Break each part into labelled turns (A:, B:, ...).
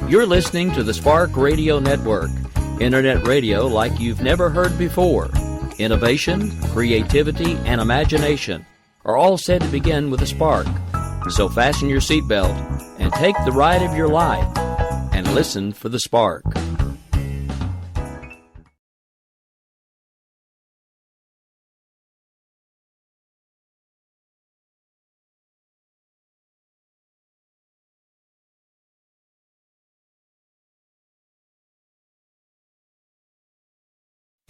A: You're listening to the Spark Radio Network, Internet radio like you've never heard before. Innovation, creativity, and imagination are all said to begin with a spark. So fasten your seatbelt and take the ride of your life and listen for the spark.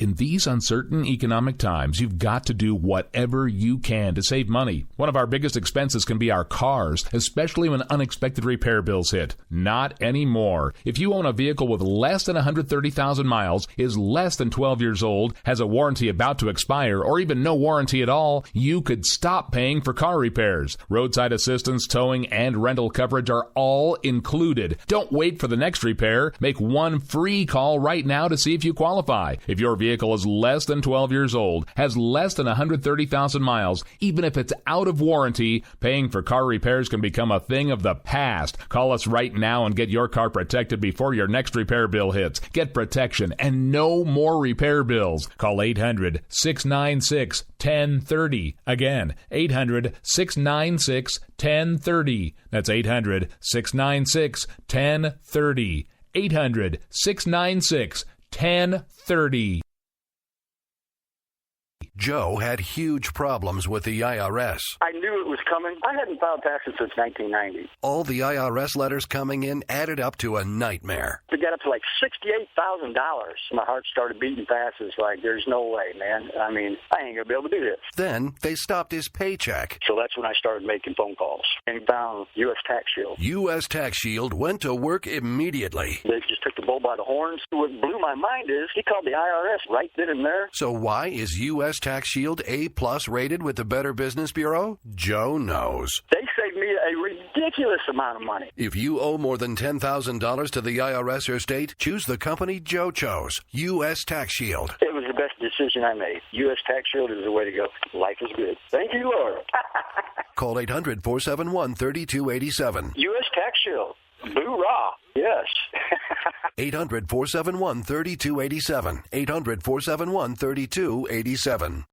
B: In these uncertain economic times, you've got to do whatever you can to save money. One of our biggest expenses can be our cars, especially when unexpected repair bills hit. Not anymore. If you own a vehicle with less than 130,000 miles, is less than 12 years old, has a warranty about to expire, or even no warranty at all, you could stop paying for car repairs. Roadside assistance, towing, and rental coverage are all included. Don't wait for the next repair. Make one free call right now to see if you qualify. If your vehicle is less than 12 years old, has less than 130,000 miles, even if it's out of warranty, paying for car repairs can become a thing of the past. Call us right now and get your car protected before your next repair bill hits. Get protection and no more repair bills. Call 800-696-1030. Again, 800-696-1030. That's 800-696-1030. 800-696-1030.
C: Joe had huge problems with the IRS.
D: I knew it was coming. I hadn't filed taxes since 1990.
C: All the IRS letters coming in added up to a nightmare.
D: To get up to like $68,000, my heart started beating fast. It's like, there's no way, man. I mean, I ain't going to be able to do this.
C: Then they stopped his paycheck.
D: So that's when I started making phone calls and found U.S. Tax Shield.
C: U.S. Tax Shield went to work immediately.
D: They just took the bull by the horns. What blew my mind is he called the IRS right then and there.
C: So why is U.S. Tax Shield A+ rated with the Better Business Bureau? Joe knows.
D: They saved me a ridiculous amount of money.
C: If you owe more than $10,000 to the IRS or state, choose the company Joe chose, U.S. Tax Shield.
D: It was the best decision I made. U.S. Tax Shield is the way to go. Life is good. Thank you, Lord.
C: Call 800-471-3287.
D: U.S. Tax Shield. Boo-rah. Yes.
C: 800-471-3287. 800-471-3287.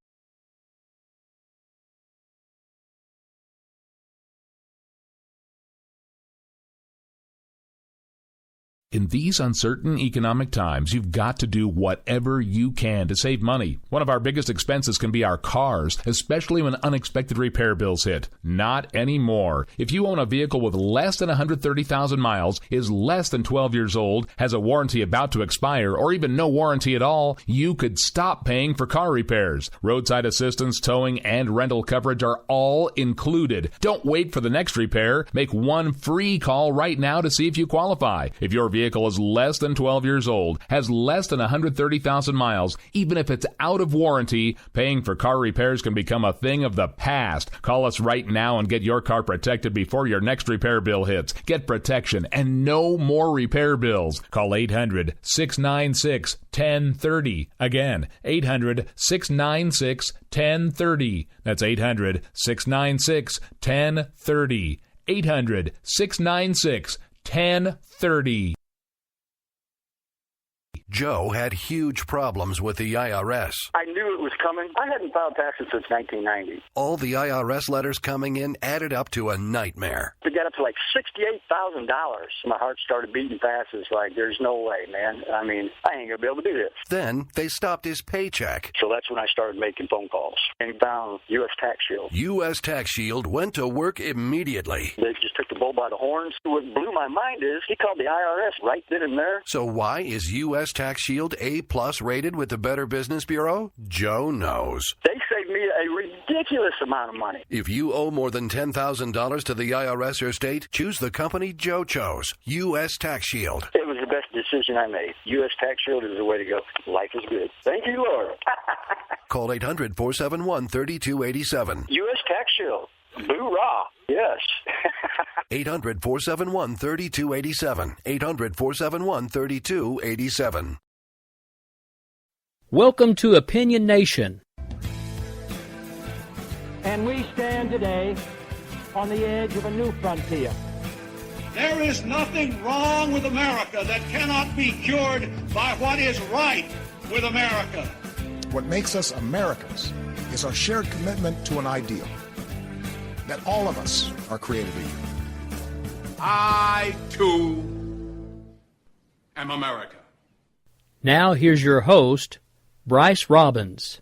B: In these uncertain economic times, you've got to do whatever you can to save money. One of our biggest expenses can be our cars, especially when unexpected repair bills hit. Not anymore. If you own a vehicle with less than 130,000 miles, is less than 12 years old, has a warranty about to expire, or even no warranty at all, you could stop paying for car repairs. Roadside assistance, towing, and rental coverage are all included. Don't wait for the next repair. Make one free call right now to see if you qualify. If your vehicle is less than 12 years old, has less than 130,000 miles, even if it's out of warranty, paying for car repairs can become a thing of the past. Call us right now and get your car protected before your next repair bill hits. Get protection and no more repair bills. Call 800-696-1030. Again, 800-696-1030. That's 800-696-1030. 800-696-1030.
C: Joe had huge problems with the IRS.
D: I knew it was coming. I hadn't filed taxes since 1990.
C: All the IRS letters coming in added up to a nightmare.
D: To get up to like $68,000, my heart started beating fast. It's like, there's no way, man. I mean, I ain't going to be able to do this.
C: Then they stopped his paycheck.
D: So that's when I started making phone calls and found U.S. Tax Shield.
C: U.S. Tax Shield went to work immediately.
D: They just took the bull by the horns. What blew my mind is he called the IRS right then and there.
C: So why is U.S. Tax Shield A+ rated with the Better Business Bureau? Joe knows.
D: They saved me a ridiculous amount of money.
C: If you owe more than $10,000 to the IRS or state, choose the company Joe chose, U.S. Tax Shield.
D: It was the best decision I made. U.S. Tax Shield is the way to go. Life is good. Thank you, Lord.
C: Call 800-471-3287.
D: U.S. Tax Shield. Boo-rah. Yes.
C: 800-471-3287. 800-471-3287.
A: Welcome to Opinion Nation.
E: And we stand today on the edge of a new frontier. There is nothing wrong with America that cannot be cured by what is right with America.
F: What makes us Americans is our shared commitment to an ideal, that all of us are created equal.
E: I, too, am America.
A: Now here's your host, Bryce Robbins.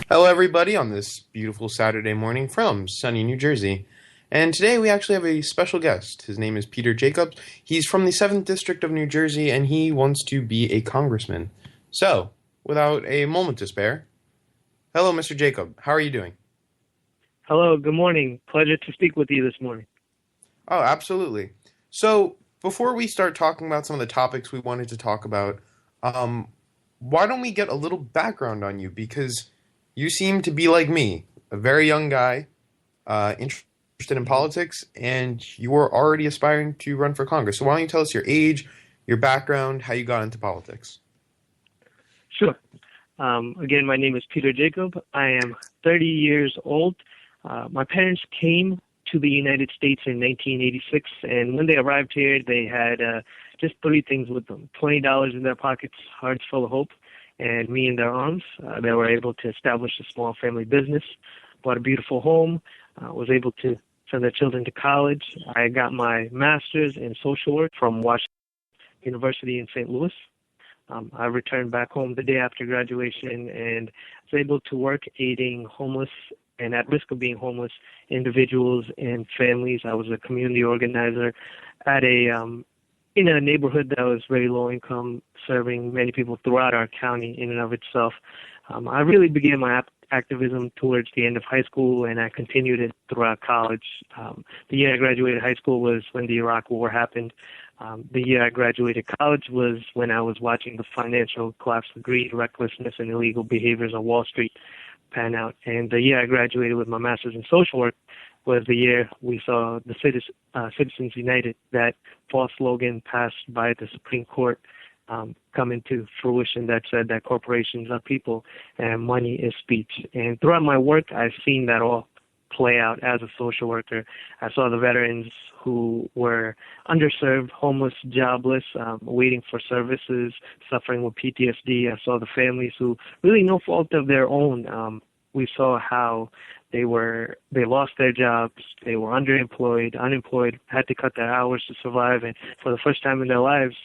G: Hello, everybody, on this beautiful Saturday morning from sunny New Jersey. And today we actually have a special guest. His name is Peter Jacobs. He's from the 7th District of New Jersey, and he wants to be a congressman. So, without a moment to spare, hello, Mr. Jacob. How are you doing?
H: Hello, good morning. Pleasure to speak with you this morning.
G: Oh, absolutely. So, before we start talking about some of the topics we wanted to talk about, why don't we get a little background on you? Because you seem to be like me, a very young guy, interested in politics, and you were already aspiring to run for Congress. So why don't you tell us your age, your background, how you got into politics?
H: Sure. Again, my name is Peter Jacob. I am 30 years old. My parents came to the United States in 1986, and when they arrived here, they had just three things with them: $20 in their pockets, hearts full of hope, and me in their arms. They were able to establish a small family business, bought a beautiful home, was able to send their children to college. I got my master's in social work from Washington University in St. Louis. I returned back home the day after graduation and was able to work aiding homeless and at risk of being homeless individuals and families. I was a community organizer at in a neighborhood that was very low income, serving many people throughout our county in and of itself. I really began my activism towards the end of high school, and I continued it throughout college. The year I graduated high school was when the Iraq War happened. The year I graduated college was when I was watching the financial collapse of greed, recklessness, and illegal behaviors on Wall Street pan out. And the year I graduated with my master's in social work was the year we saw the Citizens United, that false slogan passed by the Supreme Court, come into fruition that said that corporations are people and money is speech. And throughout my work, I've seen that all play out as a social worker. I saw the veterans who were underserved, homeless, jobless, waiting for services, suffering with PTSD. I saw the families who, really no fault of their own, we saw how they lost their jobs, they were underemployed, unemployed, had to cut their hours to survive, and for the first time in their lives,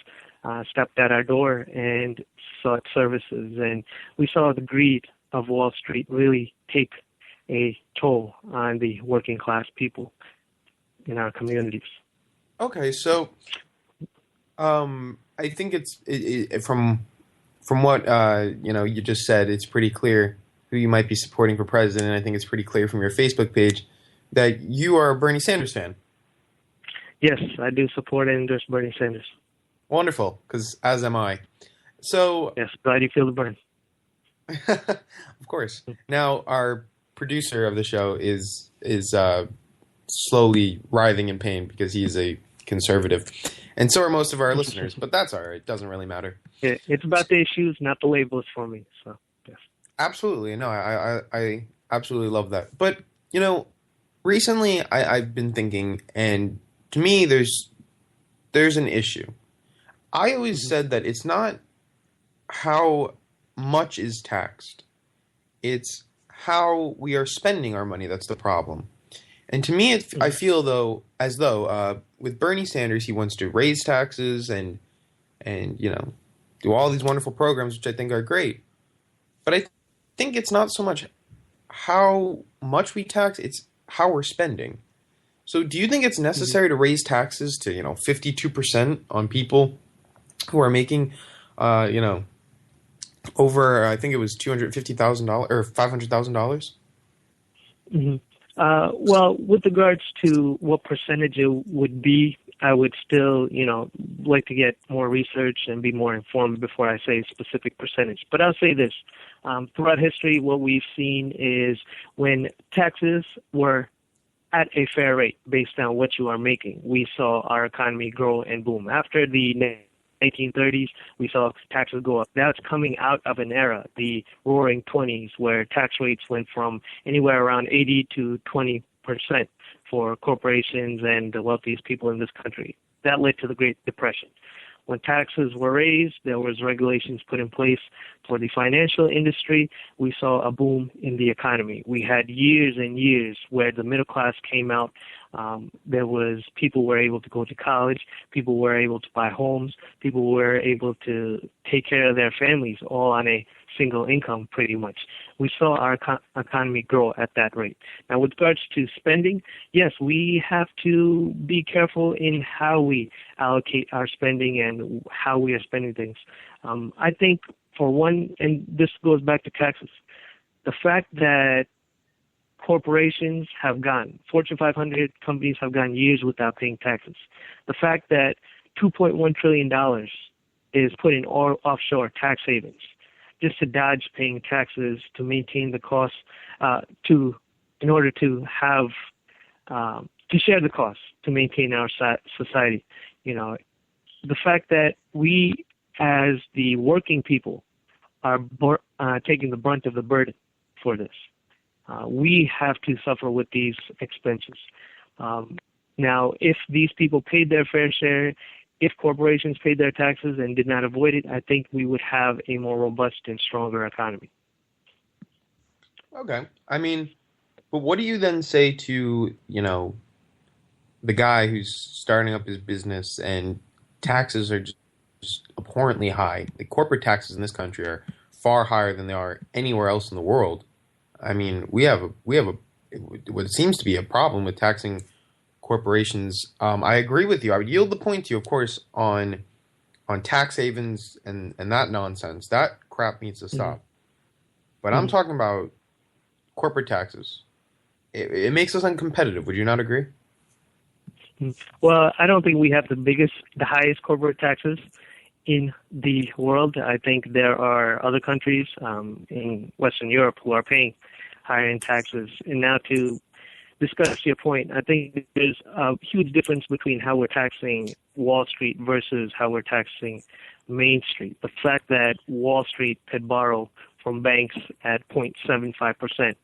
H: stepped at our door and sought services. And we saw the greed of Wall Street really take a toll on the working class people in our communities.
G: Okay, so I think it's from what you just said, it's pretty clear who you might be supporting for president. I think it's pretty clear from your Facebook page that you are a Bernie Sanders fan.
H: Yes, I do support and endorse Bernie Sanders.
G: Wonderful, because as am I. So
H: yes, glad you feel the burn.
G: Of course. Now, our producer of the show is slowly writhing in pain because he is a conservative, and so are most of our listeners. But that's all right; it doesn't really matter.
H: It's about the issues, not the labels, for me. So yes,
G: absolutely. No, I absolutely love that. But recently I've been thinking, and to me, there's an issue. I always said that it's not how much is taxed. It's how we are spending our money that's the problem. And to me, I feel as though with Bernie Sanders, he wants to raise taxes and do all these wonderful programs, which I think are great. But I think it's not so much how much we tax, it's how we're spending. So do you think it's necessary to raise taxes to 52% on people who are making over, I think it was $250,000 or $500,000?
H: Mm-hmm. Well, with regards to what percentage it would be, I would still, like to get more research and be more informed before I say a specific percentage. But I'll say this. Throughout history, what we've seen is when taxes were at a fair rate based on what you are making, we saw our economy grow and boom. After the 1930s, we saw taxes go up. That's coming out of an era, the roaring 20s, where tax rates went from anywhere around 80 to 20%. for corporations and the wealthiest people in this country. That led to the Great Depression. When taxes were raised, there was regulations put in place for the financial industry. We saw a boom in the economy. We had years and years where the middle class came out. People were able to go to college. People were able to buy homes. People were able to take care of their families, all on a single income, pretty much. We saw our economy grow at that rate. Now, with regards to spending, yes, we have to be careful in how we allocate our spending and how we are spending things. I think, for one, and this goes back to taxes, the fact that corporations have gone, Fortune 500 companies have gone years without paying taxes. The fact that $2.1 trillion is put in offshore tax havens just to dodge paying taxes to maintain the costs, in order to have to share the costs to maintain our society. The fact that we, as the working people, are taking the brunt of the burden for this. We have to suffer with these expenses. Now, if these people paid their fair share, if corporations paid their taxes and did not avoid it, I think we would have a more robust and stronger economy.
G: Okay. I mean, but what do you then say to, the guy who's starting up his business and taxes are just abhorrently high? The corporate taxes in this country are far higher than they are anywhere else in the world. I mean, we have what seems to be a problem with taxing corporations. I agree with you. I would yield the point to you, of course, on tax havens and that nonsense. That crap needs to stop. But I'm talking about corporate taxes. It makes us uncompetitive. Would you not agree?
H: Well, I don't think we have the highest corporate taxes in the world. I think there are other countries in Western Europe who are paying higher in taxes. And now to discuss your point, I think there's a huge difference between how we're taxing Wall Street versus how we're taxing Main Street. The fact that Wall Street could borrow from banks at 0.75%.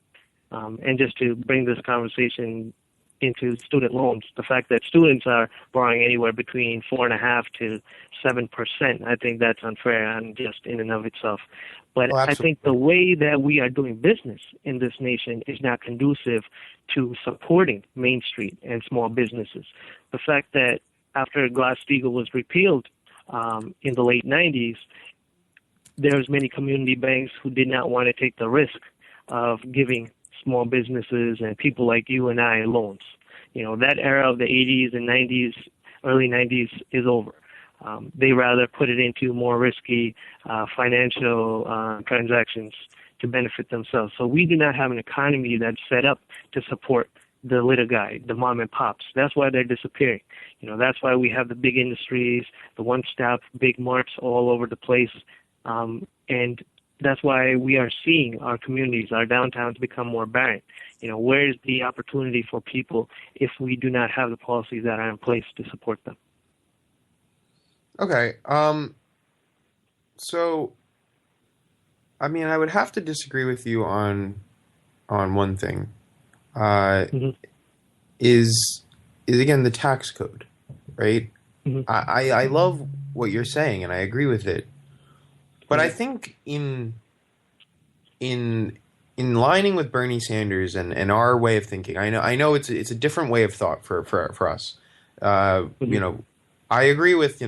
H: And just to bring this conversation into student loans, the fact that students are borrowing anywhere between 4.5% to 7%, I think that's unfair and just in and of itself. But I think the way that we are doing business in this nation is not conducive to supporting Main Street and small businesses. The fact that after Glass-Steagall was repealed in the late 90s, there's many community banks who did not want to take the risk of giving small businesses and people like you and I loans. That era of the 80s and 90s, early 90s is over. They rather put it into more risky financial transactions to benefit themselves. So we do not have an economy that's set up to support the little guy, the mom and pops. That's why they're disappearing. That's why we have the big industries, the one-stop big marts all over the place. And that's why we are seeing our communities, our downtowns become more barren. Where's the opportunity for people if we do not have the policies that are in place to support them?
G: Okay. So, I mean, I would have to disagree with you on one thing. Is again the tax code, right? I love what you're saying, and I agree with it. But I think in lining with Bernie Sanders and our way of thinking, I know it's a different way of thought for us. I agree with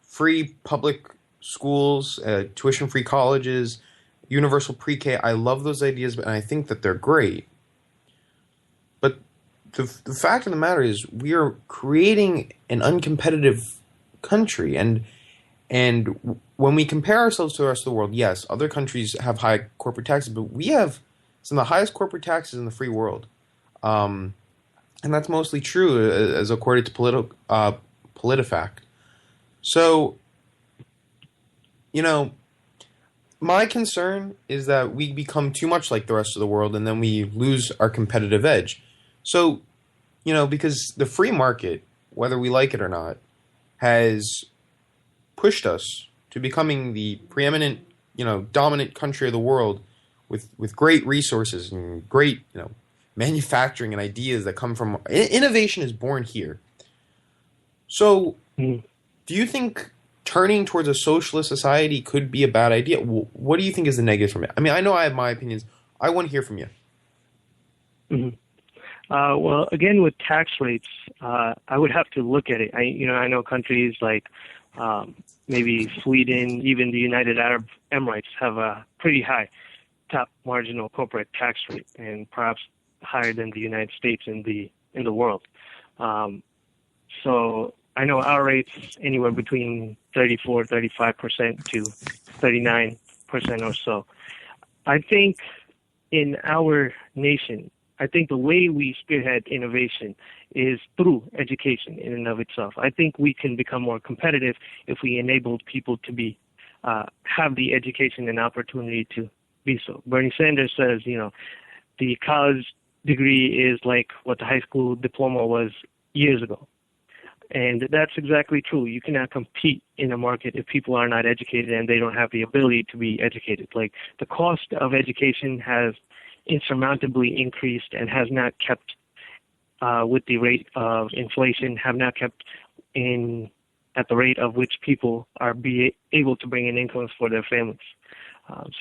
G: free public schools, tuition-free colleges, universal pre-K. I love those ideas, and I think that they're great. But the fact of the matter is, we are creating an uncompetitive country, and when we compare ourselves to the rest of the world, yes, other countries have high corporate taxes, but we have some of the highest corporate taxes in the free world. And that's mostly true, as according to PolitiFact. So, my concern is that we become too much like the rest of the world, and then we lose our competitive edge. So, because the free market, whether we like it or not, has pushed us to becoming the preeminent, dominant country of the world with great resources and great, manufacturing and ideas that come from innovation is born here. So, do you think turning towards a socialist society could be a bad idea? What do you think is the negative from it? I mean, I know I have my opinions. I want to hear from you.
H: Well, again, with tax rates, I would have to look at it. I know countries like maybe Sweden, even the United Arab Emirates have a pretty high top marginal corporate tax rate, and perhaps higher than the United States in the world. So I know our rates anywhere between 35% to 39% or so. I think in our nation, I think the way we spearhead innovation is through education in and of itself. I think we can become more competitive if we enable people to be have the education and opportunity to be so. Bernie Sanders says, the college degree is like what the high school diploma was years ago. And that's exactly true. You cannot compete in a market if people are not educated and they don't have the ability to be educated. Like, the cost of education has insurmountably increased and has not kept with the rate of inflation, have not kept in at the rate of which people are able to bring in incomes for their families.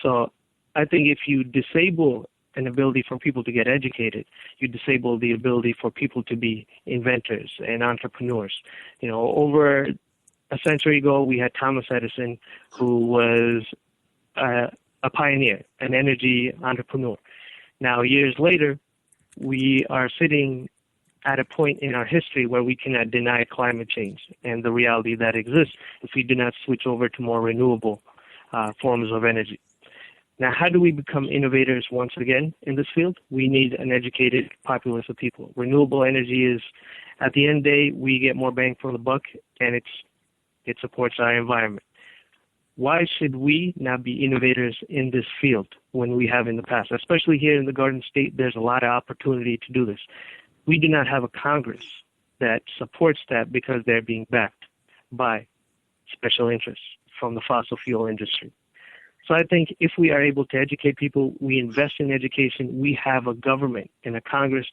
H: So I think if you disable an ability for people to get educated, you disable the ability for people to be inventors and entrepreneurs. Over a century ago, we had Thomas Edison, who was a pioneer, an energy entrepreneur. Now, years later, we are sitting at a point in our history where we cannot deny climate change and the reality that exists if we do not switch over to more renewable forms of energy. Now, how do we become innovators once again in this field? We need an educated populace of people. Renewable energy is, at the end of the day, we get more bang for the buck, and it supports our environment. Why should we not be innovators in this field when we have in the past? Especially here in the Garden State, there's a lot of opportunity to do this. We do not have a Congress that supports that because they're being backed by special interests from the fossil fuel industry. So I think if we are able to educate people, we invest in education, we have a government and a Congress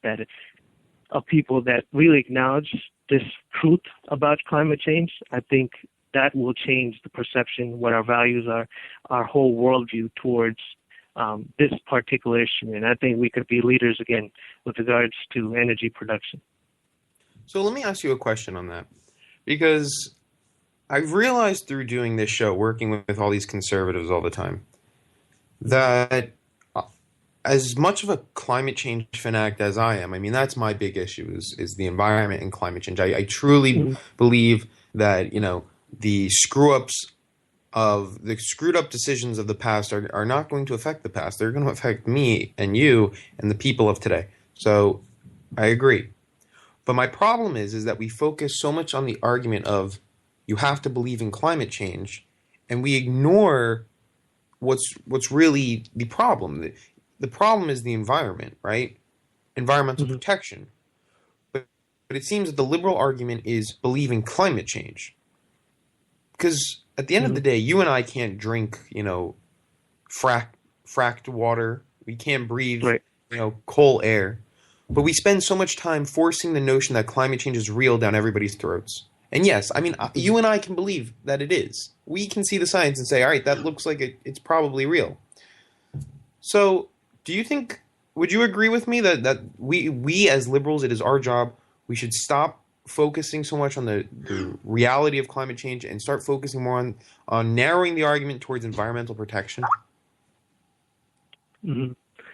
H: of people that really acknowledge this truth about climate change. I think that will change the perception, what our values are, our whole worldview towards this particular issue. And I think we could be leaders again with regards to energy production.
G: So let me ask you a question on that, because I've realized through doing this show, working with all these conservatives all the time, that as much of a climate change fanatic as I am, I mean, that's my big issue is the environment and climate change. I truly believe that, the screwed up decisions of the past are not going to affect the past. They're going to affect me and you and the people of today. So I agree. But my problem is that we focus so much on the argument of you have to believe in climate change, and we ignore what's really the problem. The problem is the environment, right? Environmental protection. But it seems that the liberal argument is believe in climate change. Because at the end of the day, you and I can't drink, fracked water. We can't breathe, coal air. But we spend so much time forcing the notion that climate change is real down everybody's throats. And yes, I mean, you and I can believe that it is. We can see the science and say, all right, that looks like it's probably real. So do you think, would you agree with me that we as liberals, it is our job, we should stop focusing so much on the reality of climate change and start focusing more on narrowing the argument towards environmental protection?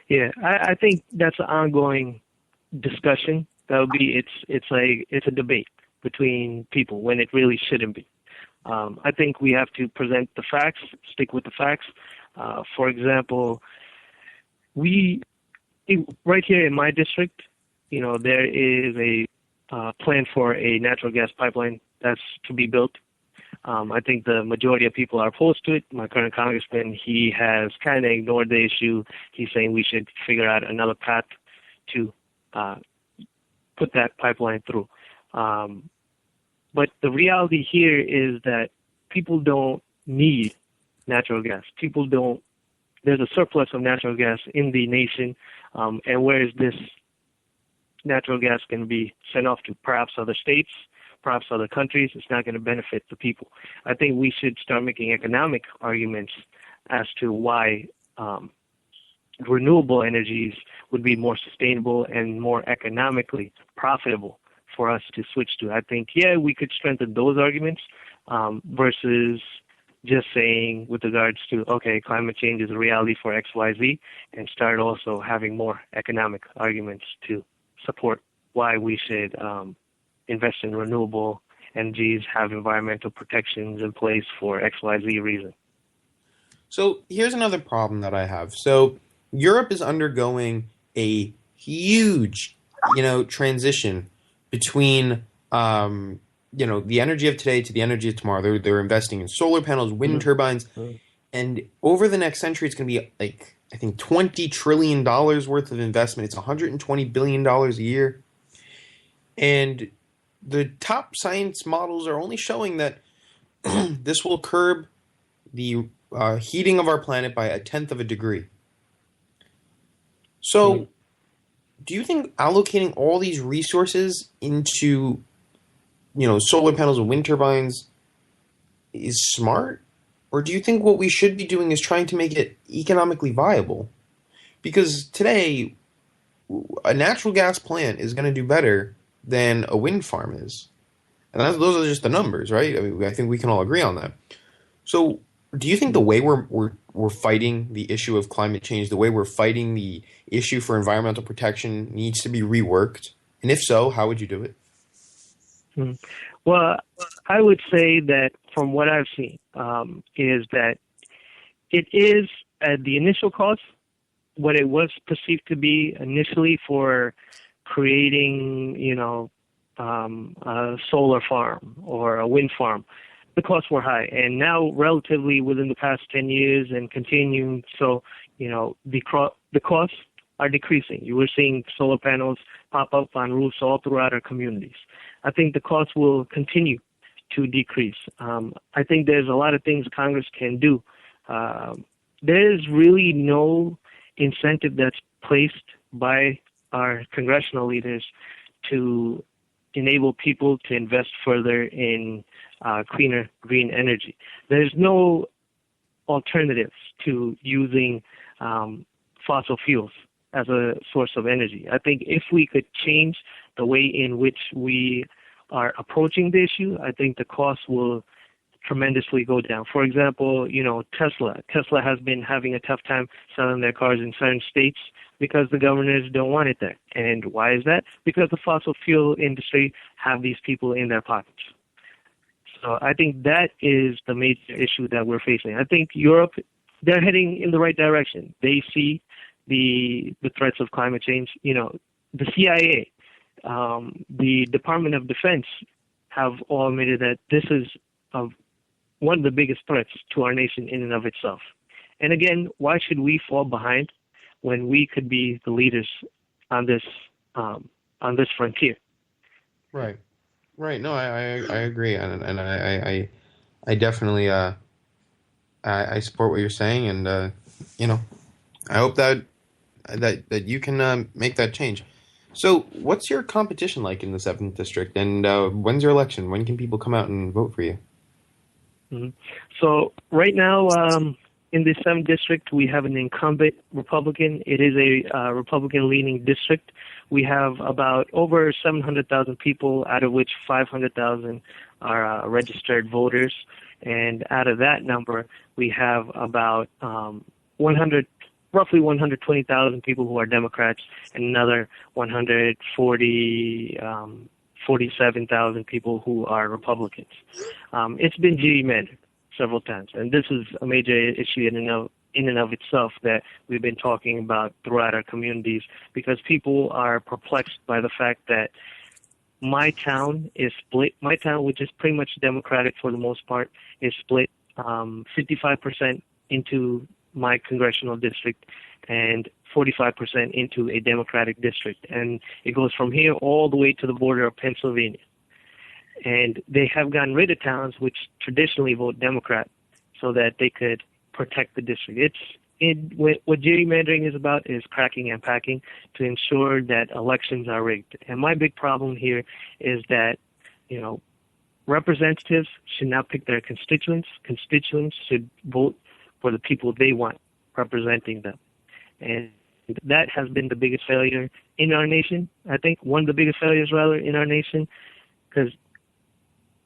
H: Yeah, I think that's an ongoing discussion. That'll be it's a debate between people when it really shouldn't be. I think we have to present the facts, stick with the facts. For example, right here in my district, there is a plan for a natural gas pipeline that's to be built. I think the majority of people are opposed to it. My current congressman, he has kind of ignored the issue. He's saying we should figure out another path to put that pipeline through. But the reality here is that people don't need natural gas. There's a surplus of natural gas in the nation. And where is this natural gas can be sent off to perhaps other states, perhaps other countries. It's not going to benefit the people. I think we should start making economic arguments as to why renewable energies would be more sustainable and more economically profitable for us to switch to. I think, we could strengthen those arguments versus just saying with regards to, okay, climate change is a reality for X, Y, Z, and start also having more economic arguments to support why we should invest in renewable energies, have environmental protections in place for X, Y, Z reason.
G: So here's another problem that I have. So Europe is undergoing a huge, transition between, the energy of today to the energy of tomorrow. They're investing in solar panels, wind turbines, and over the next century, it's going to be like, I think, $20 trillion worth of investment. It's $120 billion a year. And the top science models are only showing that this will curb the heating of our planet by 1/10 of a degree. So, do you think allocating all these resources into, solar panels and wind turbines is smart? Or do you think what we should be doing is trying to make it economically viable? Because today, a natural gas plant is going to do better than a wind farm is. And those are just the numbers, right? I mean, I think we can all agree on that. So, do you think the way we're fighting the issue of climate change, the way we're fighting the issue for environmental protection needs to be reworked? And if so, how would you do it?
H: Well, I would say that from what I've seen is that it is at the initial cost what it was perceived to be initially for creating, a solar farm or a wind farm. The costs were high, and now relatively within the past 10 years and continuing, so, the costs are decreasing. You were seeing solar panels pop up on roofs all throughout our communities. I think the costs will continue to decrease. I think there's a lot of things Congress can do. There's really no incentive that's placed by our congressional leaders to enable people to invest further in cleaner green energy. There's no alternatives to using fossil fuels as a source of energy. I think if we could change the way in which we are approaching the issue, I think the costs will tremendously go down. For example, Tesla has been having a tough time selling their cars in certain states because the governors don't want it there. And why is that? Because the fossil fuel industry have these people in their pockets. So I think that is the major issue that we're facing. I think Europe, they're heading in the right direction. They see the threats of climate change. The CIA, the Department of Defense have all admitted that this is one of the biggest threats to our nation in and of itself. And again, why should we fall behind when we could be the leaders on this frontier?
G: Right. No, I agree, and I definitely I support what you're saying, and I hope that you can make that change. So, what's your competition like in the 7th District, and when's your election? When can people come out and vote for you?
H: Mm-hmm. So, right now, in the 7th District, we have an incumbent Republican. It is a Republican-leaning district. We have about over 700,000 people, out of which 500,000 are registered voters. And out of that number, we have about roughly 120,000 people who are Democrats, and another 47,000 people who are Republicans. It's been gerrymandered several times, and this is a major issue in and of itself that we've been talking about throughout our communities, because people are perplexed by the fact that my town is split. My town, which is pretty much Democratic for the most part, is split 55% into my congressional district and 45% into a Democratic district. And it goes from here all the way to the border of Pennsylvania. And they have gotten rid of towns which traditionally vote Democrat so that they could protect the district. what gerrymandering is about is cracking and packing to ensure that elections are rigged. And my big problem here is that, representatives should not pick their constituents. Constituents should vote for the people they want representing them. And that has been the biggest failure in our nation. I think one of the biggest failures, rather, in our nation, because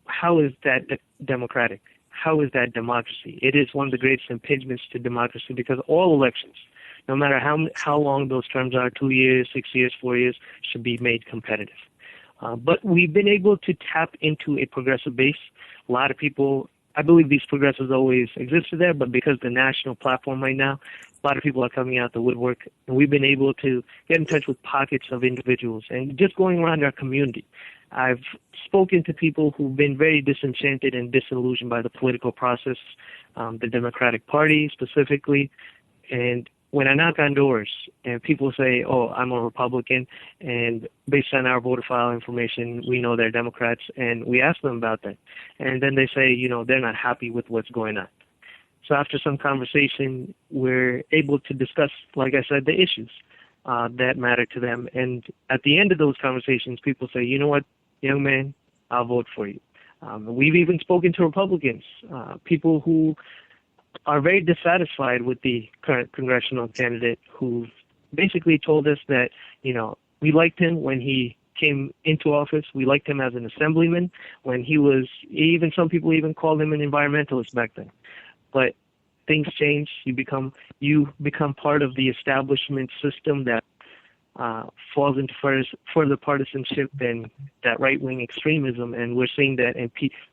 H: how is that democratic? How is that democracy? It is one of the greatest impingements to democracy because all elections, no matter how long those terms are, 2 years, 6 years, 4 years, should be made competitive. But we've been able to tap into a progressive base. A lot of people, I believe these progressives always existed there, but because the national platform right now, a lot of people are coming out the woodwork, and we've been able to get in touch with pockets of individuals and just going around our community. I've spoken to people who've been very disenchanted and disillusioned by the political process, the Democratic Party specifically. And when I knock on doors and people say, oh, I'm a Republican, and based on our voter file information, we know they're Democrats, and we ask them about that. And then they say, they're not happy with what's going on. So after some conversation, we're able to discuss, like I said, the issues that matter to them. And at the end of those conversations, people say, you know what, young man, I'll vote for you. We've even spoken to Republicans, people who are very dissatisfied with the current congressional candidate who basically told us that, we liked him when he came into office. We liked him as an assemblyman when he was, even some people even called him an environmentalist back then. But things change. You become part of the establishment system that falls into further partisanship and that right-wing extremism, and we're seeing that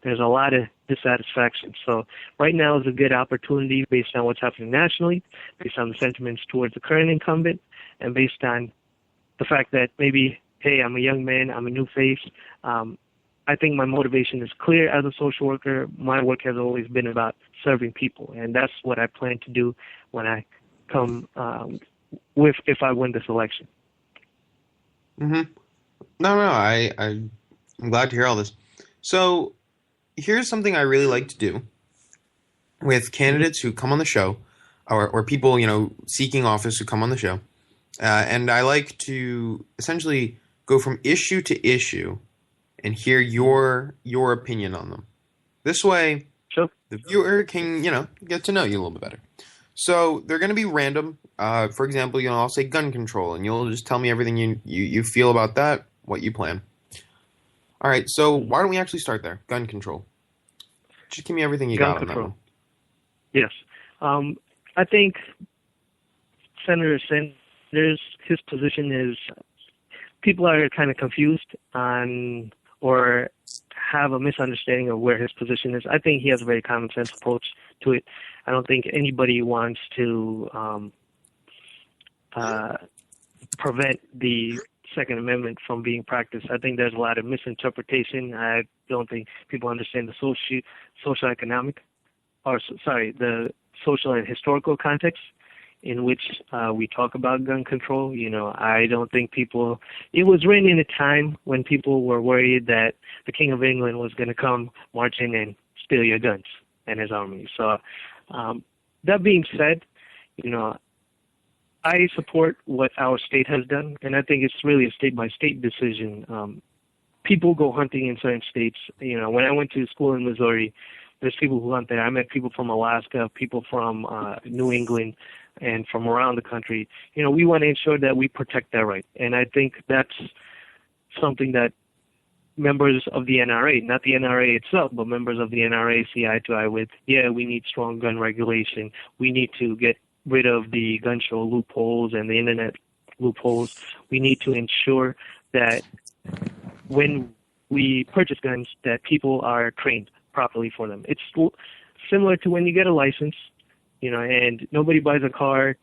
H: there's a lot of dissatisfaction. So right now is a good opportunity based on what's happening nationally, based on the sentiments towards the current incumbent, and based on the fact that maybe, hey, I'm a young man, I'm a new face. I think my motivation is clear as a social worker. My work has always been about serving people, and that's what I plan to do when I come if I win this election.
G: Mm-hmm. No, I'm glad to hear all this. So here's something I really like to do with candidates who come on the show, or people, seeking office who come on the show. And I like to essentially go from issue to issue and hear your opinion on them. This way,
H: sure,
G: the viewer can, get to know you a little bit better. So they're going to be random. For example, I'll say gun control, and you'll just tell me everything you feel about that, what you plan. All right, so why don't we actually start there? Gun control. Just give me everything you got on that one.
H: Yes. I think Senator Sanders, his position is, people are kind of confused on or have a misunderstanding of where his position is. I think he has a very common sense approach to it. I don't think anybody wants to prevent the Second Amendment from being practiced. I think there's a lot of misinterpretation. I don't think people understand the the social and historical context in which we talk about gun control. I don't think it was written in a time when people were worried that the King of England was going to come march in and steal your guns and his army. So that being said, I support what our state has done, and I think it's really a state-by-state decision. People go hunting in certain states. When I went to school in Missouri, there's people who hunt there. I met people from Alaska, people from New England, and from around the country. We want to ensure that we protect that right, and I think that's something that members of the NRA, not the NRA itself, but members of the NRA see eye to eye with. Yeah, we need strong gun regulation. We need to get rid of the gun show loopholes and the internet loopholes. We need to ensure that when we purchase guns, that people are trained properly for them. It's similar to when you get a license, and nobody buys a car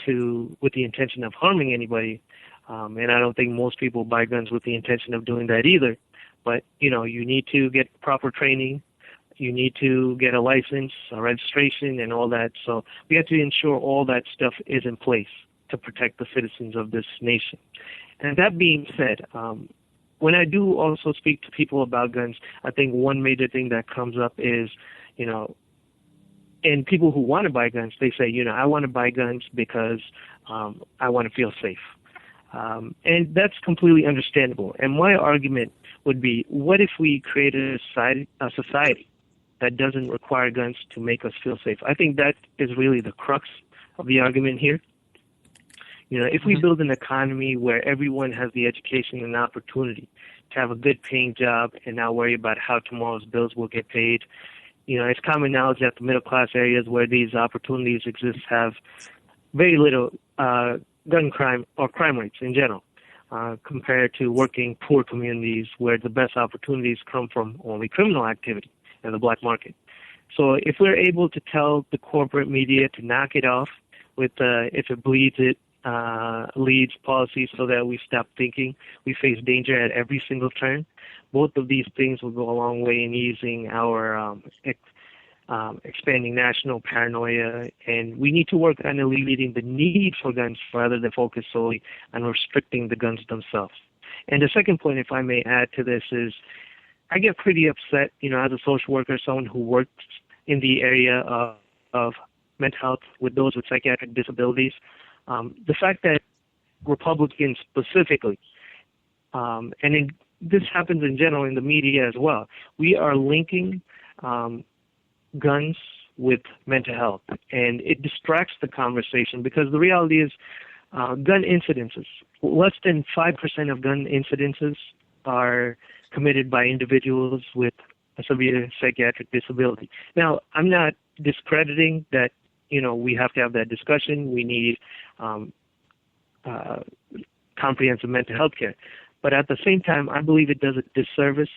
H: with the intention of harming anybody. And I don't think most people buy guns with the intention of doing that either. But, you need to get proper training. You need to get a license, a registration, and all that. So we have to ensure all that stuff is in place to protect the citizens of this nation. And that being said, when I do also speak to people about guns, I think one major thing that comes up is, and people who want to buy guns, they say, I want to buy guns because I want to feel safe. And that's completely understandable. And my argument would be, what if we created a society that doesn't require guns to make us feel safe? I think that is really the crux of the argument here. If we build an economy where everyone has the education and opportunity to have a good paying job and not worry about how tomorrow's bills will get paid, it's common knowledge that the middle class areas where these opportunities exist have very little gun crime or crime rates in general, compared to working poor communities where the best opportunities come from only criminal activity and the black market. So if we're able to tell the corporate media to knock it off with if it bleeds, it leads policies so that we stop thinking we face danger at every single turn, both of these things will go a long way in easing our expanding national paranoia, and we need to work on alleviating the need for guns rather than focus solely on restricting the guns themselves. And the second point, if I may add to this, is I get pretty upset, as a social worker, someone who works in the area of mental health with those with psychiatric disabilities. The fact that Republicans specifically, this happens in general in the media as well, we are linking guns with mental health, and it distracts the conversation because the reality is gun incidences, less than 5% of gun incidences are committed by individuals with a severe psychiatric disability. Now, I'm not discrediting that, we have to have that discussion. We need comprehensive mental health care. But at the same time, I believe it does a disservice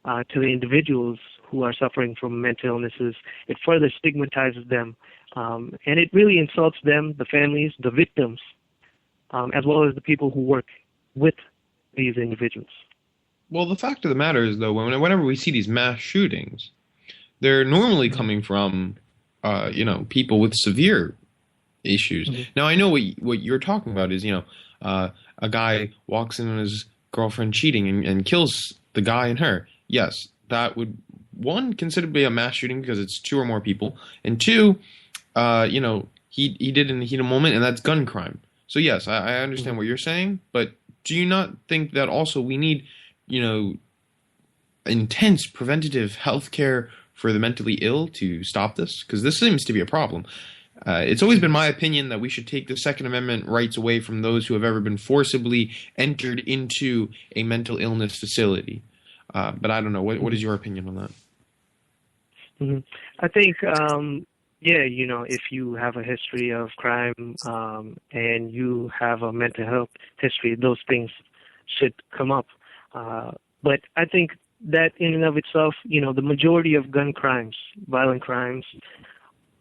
H: to the individuals who are suffering from mental illnesses. It further stigmatizes them, and it really insults them, the families, the victims, as well as the people who work with these individuals.
G: Well, the fact of the matter is, though, whenever we see these mass shootings, they're normally coming from, people with severe issues. Mm-hmm. Now, I know what you're talking about is, a guy walks in on his girlfriend cheating and kills the guy and her. Yes, that would, one, consider to be a mass shooting because it's two or more people, and two, he did in the heat of the moment, and that's gun crime. So yes, I understand mm-hmm. what you're saying, but do you not think that also we need, intense preventative health care for the mentally ill to stop this? Because this seems to be a problem. It's always been my opinion that we should take the Second Amendment rights away from those who have ever been forcibly entered into a mental illness facility. But I don't know. What is your opinion on that?
H: Mm-hmm. I think, if you have a history of crime and you have a mental health history, those things should come up. But I think that in and of itself, the majority of gun crimes, violent crimes,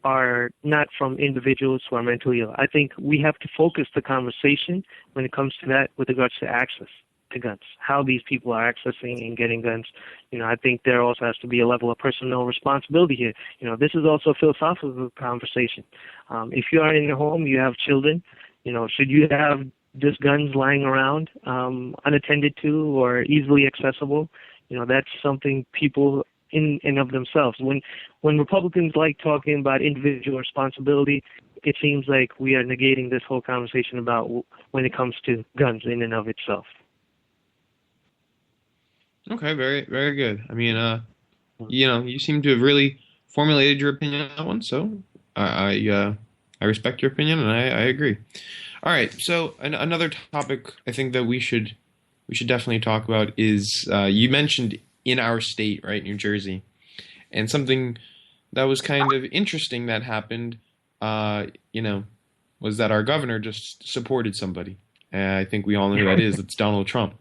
H: are not from individuals who are mentally ill. I think we have to focus the conversation when it comes to that with regards to access to guns, how these people are accessing and getting guns. I think there also has to be a level of personal responsibility here. This is also a philosophical conversation. If you are in your home, you have children, should you have just guns lying around unattended to or easily accessible? That's something people in and of themselves. When Republicans like talking about individual responsibility, it seems like we are negating this whole conversation about when it comes to guns in and of itself.
G: Okay, very, very good. I mean, you seem to have really formulated your opinion on that one, so I respect your opinion and I agree. All right, so another topic I think that we should definitely talk about is you mentioned in our state, right, New Jersey, and something that was kind of interesting that happened, was that our governor just supported somebody. And I think we all know who that is. It's Donald Trump.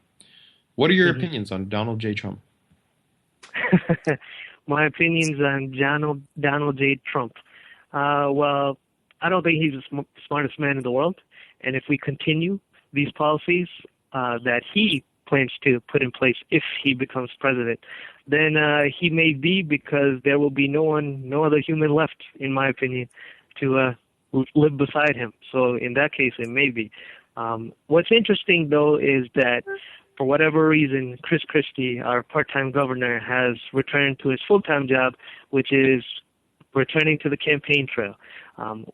G: What are your opinions on Donald J. Trump?
H: My opinions on Donald J. Trump. Well, I don't think he's the smartest man in the world. And if we continue these policies that he plans to put in place if he becomes president, then he may be, because there will be no other human left, in my opinion, to live beside him. So in that case, it may be. What's interesting, though, is that for whatever reason, Chris Christie, our part-time governor, has returned to his full-time job, which is returning to the campaign trail.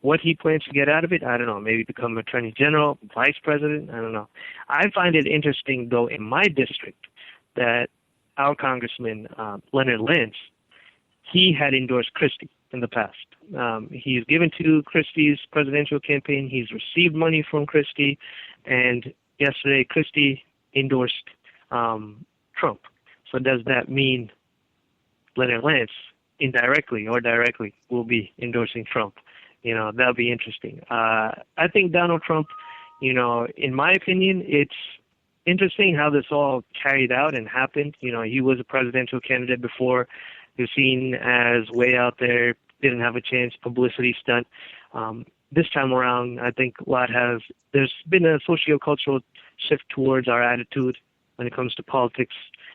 H: What he plans to get out of it, I don't know. Maybe become Attorney General, Vice President, I don't know. I find it interesting, though, in my district that our Congressman, Leonard Lance, he had endorsed Christie in the past. He's given to Christie's presidential campaign. He's received money from Christie. And yesterday, Christie endorsed Trump. So does that mean Leonard Lance, indirectly or directly, will be endorsing Trump? That'll be interesting. I think Donald Trump, in my opinion, it's interesting how this all carried out and happened. He was a presidential candidate before. He was seen as way out there, didn't have a chance, publicity stunt. This time around, I think there's been a socio-cultural shift towards our attitude when it comes to politics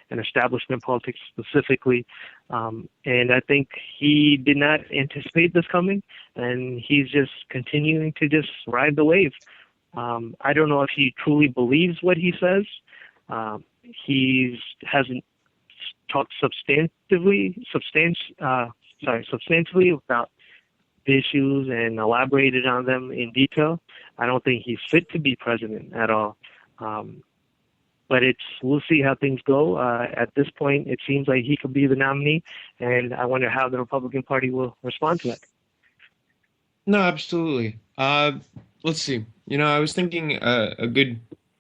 H: and establishment politics specifically. And I think he did not anticipate this coming, and he's just continuing to just ride the wave. I don't know if he truly believes what he says. He hasn't talked substantively about the issues and elaborated on them in detail. I don't think he's fit to be president at all. But we'll see how things go. At this point, it seems like he could be the nominee, and I wonder how the Republican Party will respond to that.
G: No, absolutely. Let's see. I was thinking a good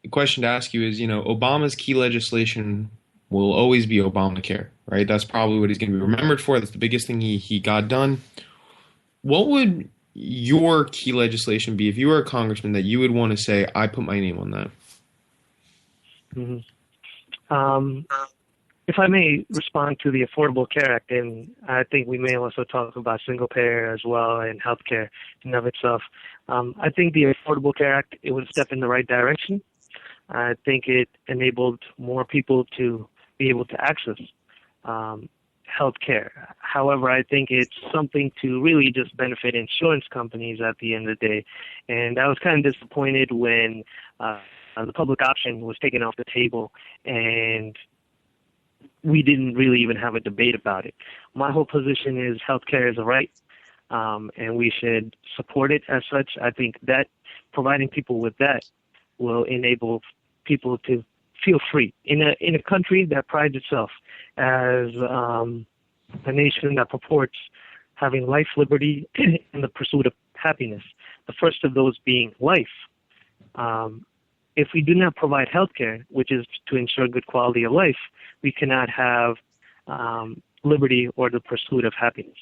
G: question to ask you is, Obama's key legislation will always be Obamacare, right? That's probably what he's going to be remembered for. That's the biggest thing he got done. What would your key legislation be if you were a congressman that you would want to say, I put my name on that?
H: Mm-hmm. If I may respond to the Affordable Care Act, and I think we may also talk about single payer as well and health care in and of itself. I think the Affordable Care Act, it was a step in the right direction. I think it enabled more people to be able to access health care. However, I think it's something to really just benefit insurance companies at the end of the day. And I was kind of disappointed when the public option was taken off the table and we didn't really even have a debate about it. My whole position is healthcare is a right, and we should support it as such. I think that providing people with that will enable people to feel free in a country that prides itself as a nation that purports having life, liberty, and the pursuit of happiness. The first of those being life. If we do not provide health care, which is to ensure good quality of life, we cannot have liberty or the pursuit of happiness.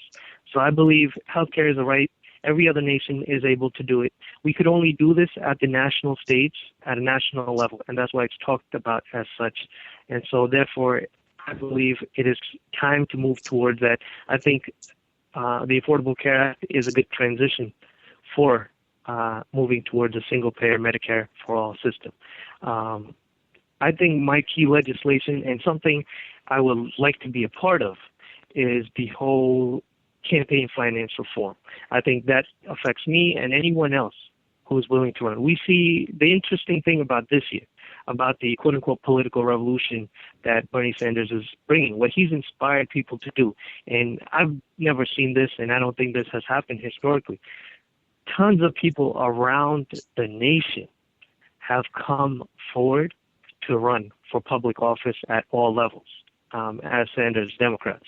H: So I believe health care is a right. Every other nation is able to do it. We could only do this at the national stage, at a national level, and that's why it's talked about as such. And so therefore, I believe it is time to move towards that. I think the Affordable Care Act is a good transition for moving towards a single-payer Medicare for all system. I think my key legislation and something I would like to be a part of is the whole campaign finance reform. I think that affects me and anyone else who is willing to run. We see the interesting thing about this year, about the quote-unquote political revolution that Bernie Sanders is bringing, what he's inspired people to do. And I've never seen this, and I don't think this has happened historically. Tons of people around the nation have come forward to run for public office at all levels as Sanders Democrats.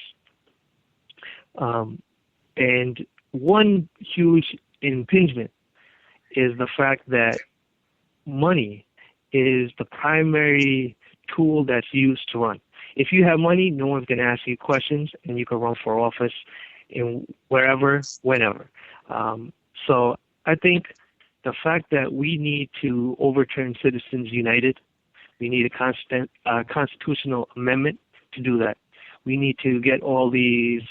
H: And one huge impingement is the fact that money is the primary tool that's used to run. If you have money, no one's going to ask you questions, and you can run for office in wherever, whenever. So I think the fact that we need to overturn Citizens United, we need a constitutional amendment to do that. We need to get all these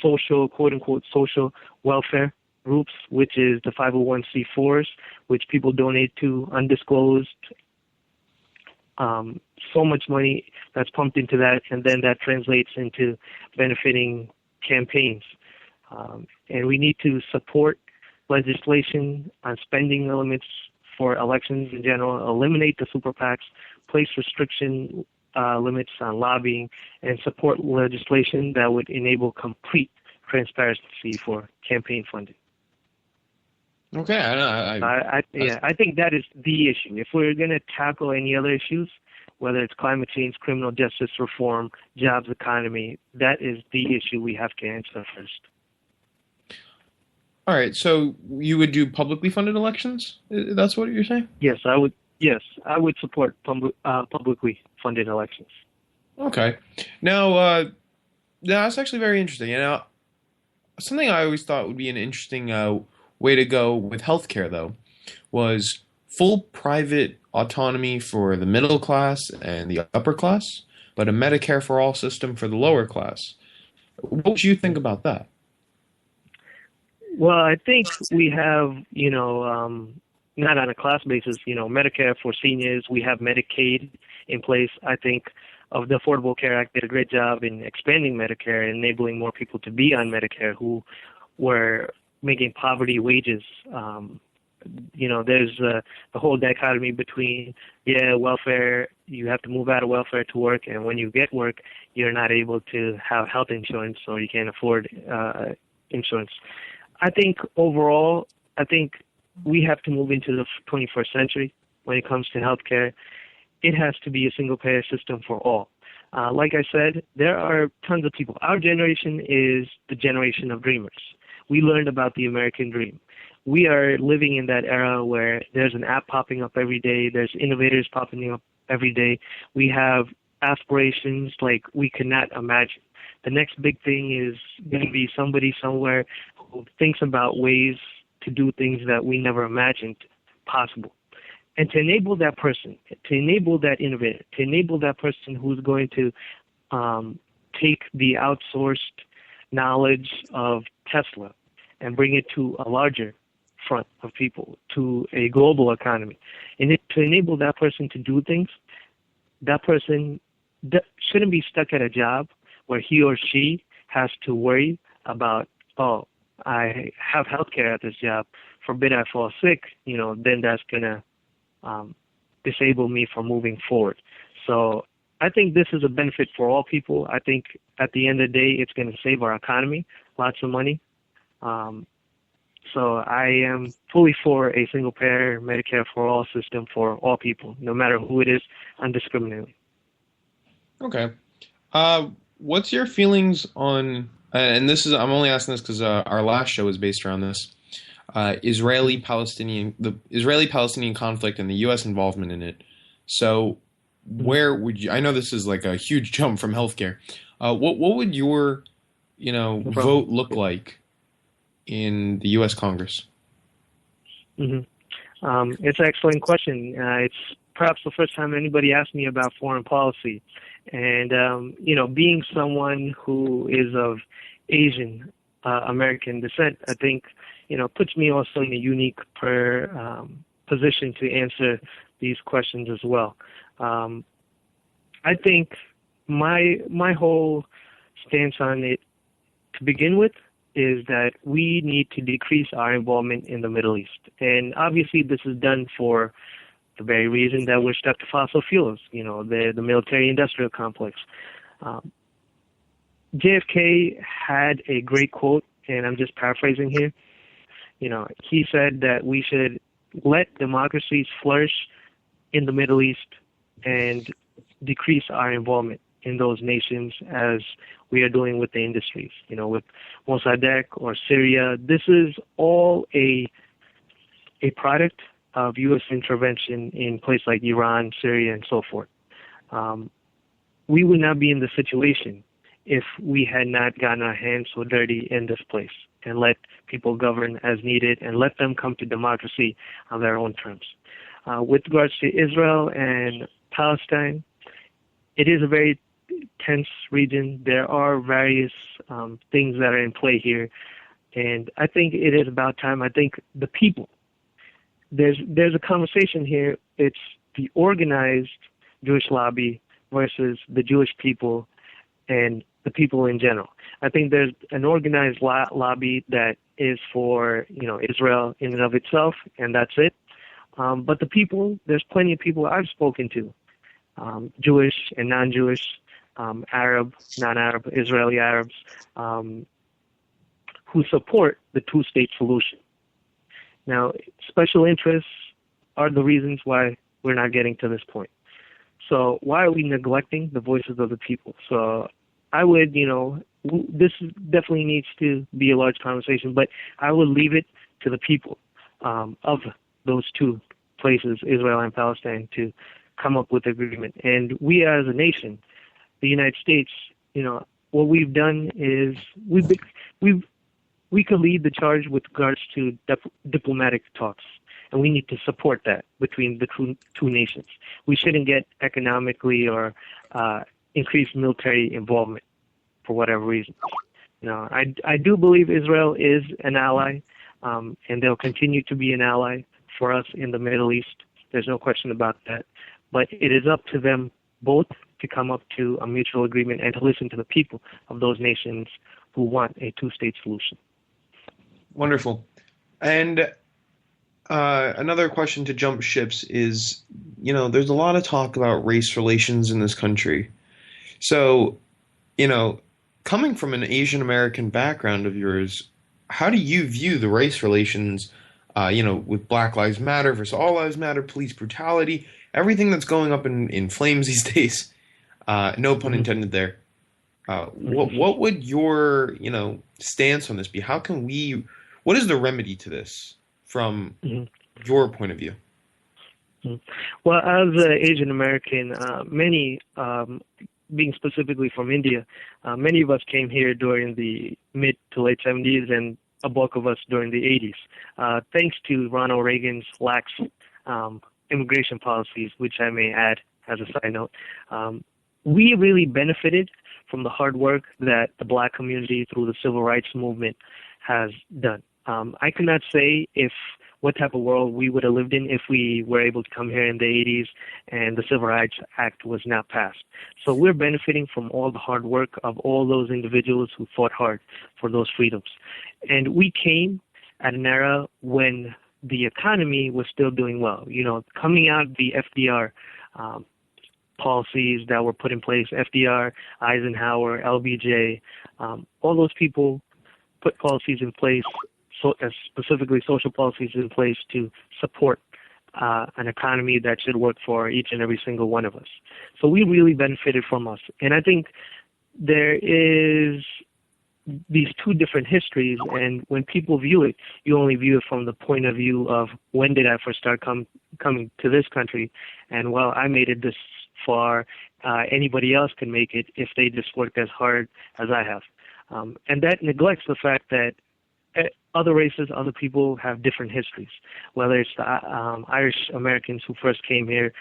H: social, quote-unquote, social welfare groups, which is the 501c4s, which people donate to undisclosed. So much money that's pumped into that, and then that translates into benefiting campaigns. And we need to support legislation on spending limits for elections in general, eliminate the super PACs, place restriction limits on lobbying, and support legislation that would enable complete transparency for campaign funding.
G: Okay,
H: I think that is the issue. If we're going to tackle any other issues, whether it's climate change, criminal justice reform, jobs, economy, that is the issue we have to answer first.
G: All right, so you would do publicly funded elections? That's what you're saying?
H: Yes, I would. Yes, I would support publicly funded elections.
G: Okay. Now, that's actually very interesting. Something I always thought would be an interesting way to go with healthcare, though, was full private autonomy for the middle class and the upper class, but a Medicare for all system for the lower class. What would you think about that?
H: Well, I think we have, not on a class basis, Medicare for seniors. We have Medicaid in place. I think of the Affordable Care Act did a great job in expanding Medicare and enabling more people to be on Medicare who were making poverty wages. There's the whole dichotomy between, welfare, you have to move out of welfare to work, and when you get work, you're not able to have health insurance or you can't afford insurance. I think overall, we have to move into the 21st century when it comes to healthcare. It has to be a single-payer system for all. Like I said, there are tons of people. Our generation is the generation of dreamers. We learned about the American dream. We are living in that era where there's an app popping up every day. There's innovators popping up every day. We have aspirations like we cannot imagine. The next big thing is going to be somebody somewhere who thinks about ways to do things that we never imagined possible. And to enable that person, to enable that innovator, to enable that person who's going to take the outsourced knowledge of Tesla and bring it to a larger front of people, to a global economy. And to enable that person to do things, that person shouldn't be stuck at a job where he or she has to worry about, I have health care at this job. Forbid I fall sick, then that's going to disable me from moving forward. So I think this is a benefit for all people. I think at the end of the day, it's going to save our economy lots of money. So I am fully for a single-payer Medicare for all system for all people, no matter who it is, undiscriminately. Okay.
G: What's your feelings on, and I'm only asking this because our last show was based around this, the Israeli-Palestinian conflict and the U.S. involvement in it. So where would you, I know this is like a huge jump from healthcare. What would your, vote look like in the U.S. Congress?
H: Mm-hmm. It's an excellent question. It's perhaps the first time anybody asked me about foreign policy. And, being someone who is of Asian American descent, I think, puts me also in a unique position to answer these questions as well. I think my whole stance on it to begin with is that we need to decrease our involvement in the Middle East. And obviously this is done for the very reason that we're stuck to fossil fuels, the military-industrial complex. JFK had a great quote, and I'm just paraphrasing here. He said that we should let democracies flourish in the Middle East and decrease our involvement in those nations as we are doing with the industries, with Mossadegh or Syria. This is all a product of U.S. intervention in places like Iran, Syria, and so forth. We would not be in the situation if we had not gotten our hands so dirty in this place and let people govern as needed and let them come to democracy on their own terms. With regards to Israel and Palestine, it is a very tense region. There are various things that are in play here, and I think it is about time. I think the people, there's a conversation here. It's the organized Jewish lobby versus the Jewish people and the people in general. I think there's an organized lobby that is for Israel in and of itself, and that's it. But the people, there's plenty of people I've spoken to, Jewish and non-Jewish, Arab, non-Arab, Israeli Arabs, who support the two-state solution. Now, special interests are the reasons why we're not getting to this point. So why are we neglecting the voices of the people? So I would, this definitely needs to be a large conversation, but I would leave it to the people of those two places, Israel and Palestine, to come up with agreement. And we as a nation, the United States, what we've done is we could lead the charge with regards to diplomatic talks, and we need to support that between the two nations. We shouldn't get economically or increase military involvement for whatever reason. I do believe Israel is an ally, and they'll continue to be an ally for us in the Middle East. There's no question about that. But it is up to them both to come up to a mutual agreement and to listen to the people of those nations who want a two-state solution.
G: Wonderful. And another question to jump ships is, there's a lot of talk about race relations in this country. So, coming from an Asian American background of yours, how do you view the race relations, with Black Lives Matter versus All Lives Matter, police brutality, everything that's going up in flames these days? No pun intended there. What would your, stance on this be? What is the remedy to this from your point of view?
H: Well, as an Asian American, many, being specifically from India, many of us came here during the mid to late 70s and a bulk of us during the 80s. Thanks to Ronald Reagan's lax immigration policies, which I may add as a side note, we really benefited from the hard work that the Black community through the civil rights movement has done. I cannot say what type of world we would have lived in if we were able to come here in the 80s and the Civil Rights Act was not passed. So we're benefiting from all the hard work of all those individuals who fought hard for those freedoms. And we came at an era when the economy was still doing well. Coming out of the FDR policies that were put in place, FDR, Eisenhower, LBJ, all those people put policies in place, specifically social policies in place to support an economy that should work for each and every single one of us. So we really benefited from us. And I think there is these two different histories, and when people view it, you only view it from the point of view of when did I first start coming to this country, and well, I made it this far. Anybody else can make it if they just worked as hard as I have. And that neglects the fact that other races, other people have different histories, whether it's the Irish Americans who first came here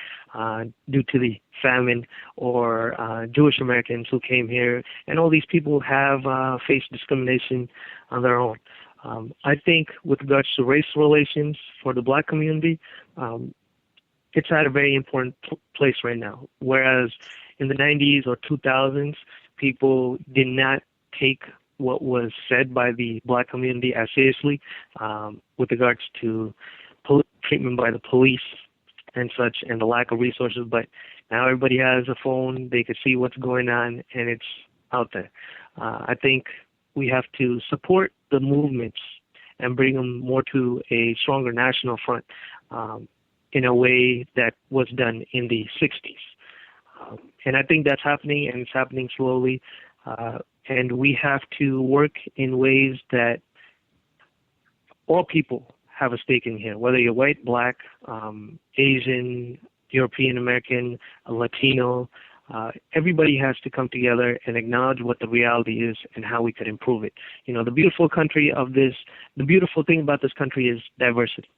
H: due to the famine, or Jewish Americans who came here, and all these people have faced discrimination on their own. I think with regards to race relations for the Black community, it's at a very important place right now, whereas in the 90s or 2000s, people did not take what was said by the Black community as seriously with regards to treatment by the police and such, and the lack of resources. But now everybody has a phone, they can see what's going on, and it's out there. I think we have to support the movements and bring them more to a stronger national front in a way that was done in the 60s. And I think that's happening, and it's happening slowly. And we have to work in ways that all people have a stake in here, whether you're white, Black, Asian, European American, Latino. Everybody has to come together and acknowledge what the reality is and how we could improve it. The beautiful thing about this country is diversity.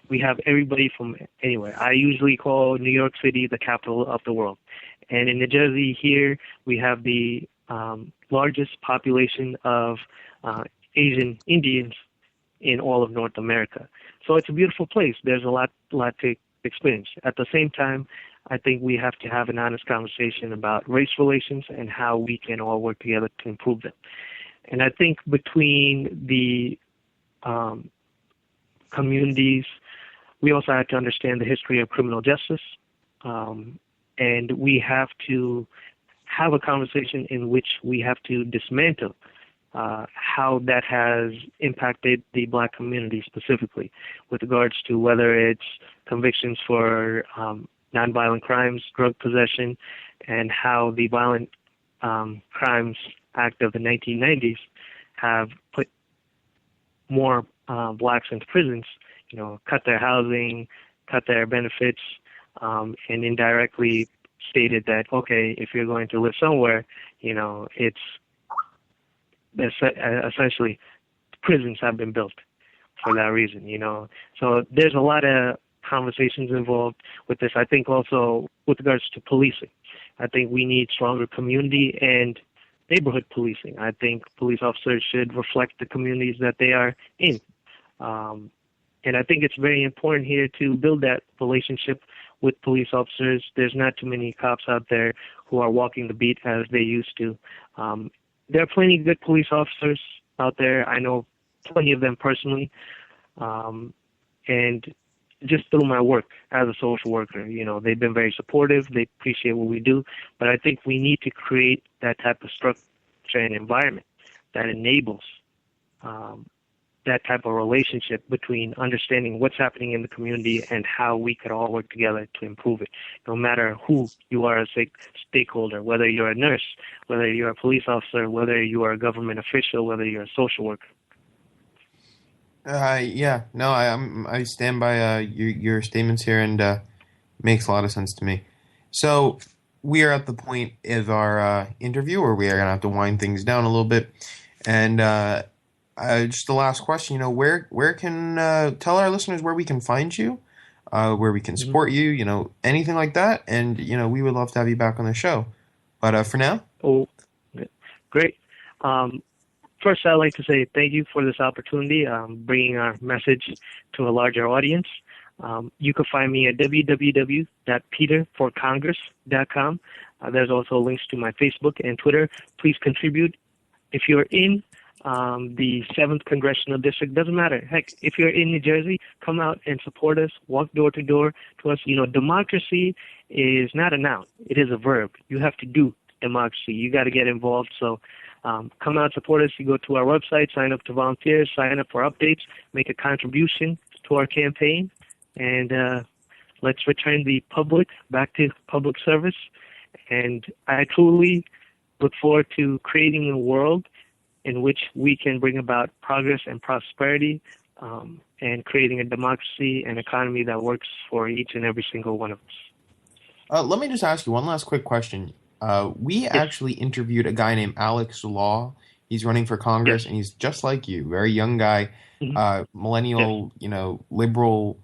H: We have everybody from anywhere. I usually call New York City the capital of the world. And in New Jersey here, we have the largest population of Asian Indians in all of North America. So it's a beautiful place. There's a lot to experience. At the same time, I think we have to have an honest conversation about race relations and how we can all work together to improve them. And I think between the communities, we also have to understand the history of criminal justice, and we have to have a conversation in which we have to dismantle how that has impacted the black community specifically with regards to whether it's convictions for nonviolent crimes, drug possession, and how the Violent Crimes Act of the 1990s have put more blacks into prisons, cut their housing, cut their benefits, and indirectly stated that, okay, if you're going to live somewhere, it's essentially prisons have been built for that reason, So there's a lot of conversations involved with this. I think also with regards to policing, I think we need stronger community and neighborhood policing. I think police officers should reflect the communities that they are in. And I think it's very important here to build that relationship with police officers. There's not too many cops out there who are walking the beat as they used to. There are plenty of good police officers out there. I know plenty of them personally. And just through my work as a social worker, they've been very supportive. They appreciate what we do. But I think we need to create that type of structure and environment that enables that type of relationship between understanding what's happening in the community and how we could all work together to improve it. No matter who you are as a stakeholder, whether you're a nurse, whether you're a police officer, whether you are a government official, whether you're a social worker.
G: I stand by your statements here, and makes a lot of sense to me. So we are at the point of our interview where we are going to have to wind things down a little bit, and just the last question. Where can tell our listeners where we can find you, where we can support you, anything like that, and we would love to have you back on the show. But for now,
H: great. First, I'd like to say thank you for this opportunity, bringing our message to a larger audience. You can find me at www.peterforcongress.com. There's also links to my Facebook and Twitter. Please contribute. If you're in the 7th Congressional District, doesn't matter. Heck, if you're in New Jersey, come out and support us, walk door to door to us. Democracy is not a noun. It is a verb. You have to do democracy. You got to get involved. So come out, support us. You go to our website, sign up to volunteer, sign up for updates, make a contribution to our campaign, and let's return the public back to public service. And I truly look forward to creating a world in which we can bring about progress and prosperity, and creating a democracy and economy that works for each and every single one of us.
G: Let me just ask you one last quick question. We actually interviewed a guy named Alex Law. He's running for Congress, and he's just like you, very young guy, millennial, liberal,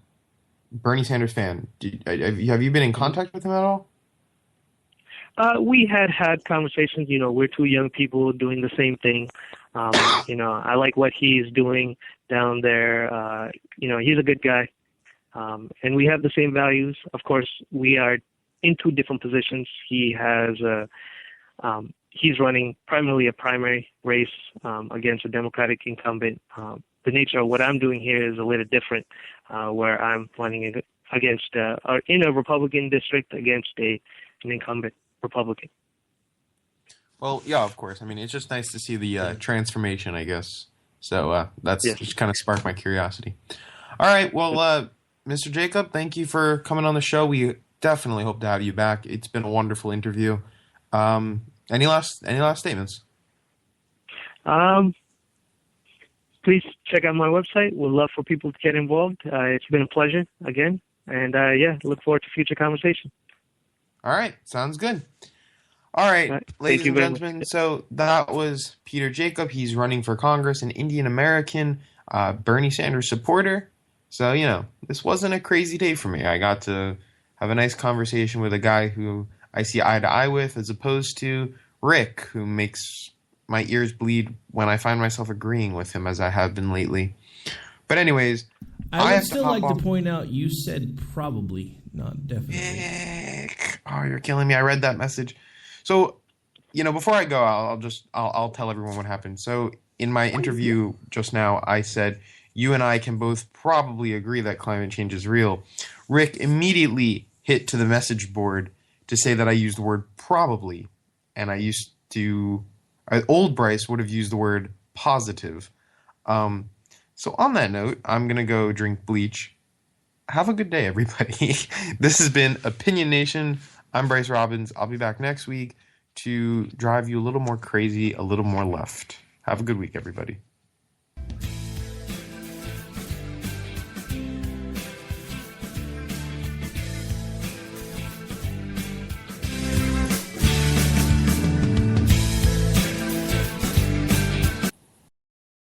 G: Bernie Sanders fan. Have you been in contact with him at all?
H: We had conversations. We're two young people doing the same thing. I like what he's doing down there. He's a good guy, and we have the same values. Of course, we are in two different positions. He has he's running primarily a primary race against a Democratic incumbent. The nature of what I'm doing here is a little different, where I'm running against in a Republican district against an incumbent Republican.
G: Well, yeah, of course. I mean, it's just nice to see the transformation, I guess. So that's just kind of sparked my curiosity. All right. Well, Mr. Jacob, thank you for coming on the show. We definitely hope to have you back. It's been a wonderful interview. Any last statements?
H: Please check out my website. We'd love for people to get involved. It's been a pleasure again. And look forward to future conversation.
G: All right. Sounds good. All right, ladies and gentlemen, so that was Peter Jacob. He's running for Congress, an Indian American, Bernie Sanders supporter. So, this wasn't a crazy day for me. I got to have a nice conversation with a guy who I see eye to eye with, as opposed to Rick, who makes my ears bleed when I find myself agreeing with him, as I have been lately. But anyways,
I: I would still like to point out you said probably, not definitely.
G: Oh, you're killing me. I read that message. So, before I go, I'll tell everyone what happened. So, in my interview just now, I said, you and I can both probably agree that climate change is real. Rick immediately hit to the message board to say that I used the word probably, and old Bryce would have used the word positive. So on that note, I'm going to go drink bleach. Have a good day, everybody. This has been Opinion Nation. I'm Bryce Robbins. I'll be back next week to drive you a little more crazy, a little more left. Have a good week, everybody.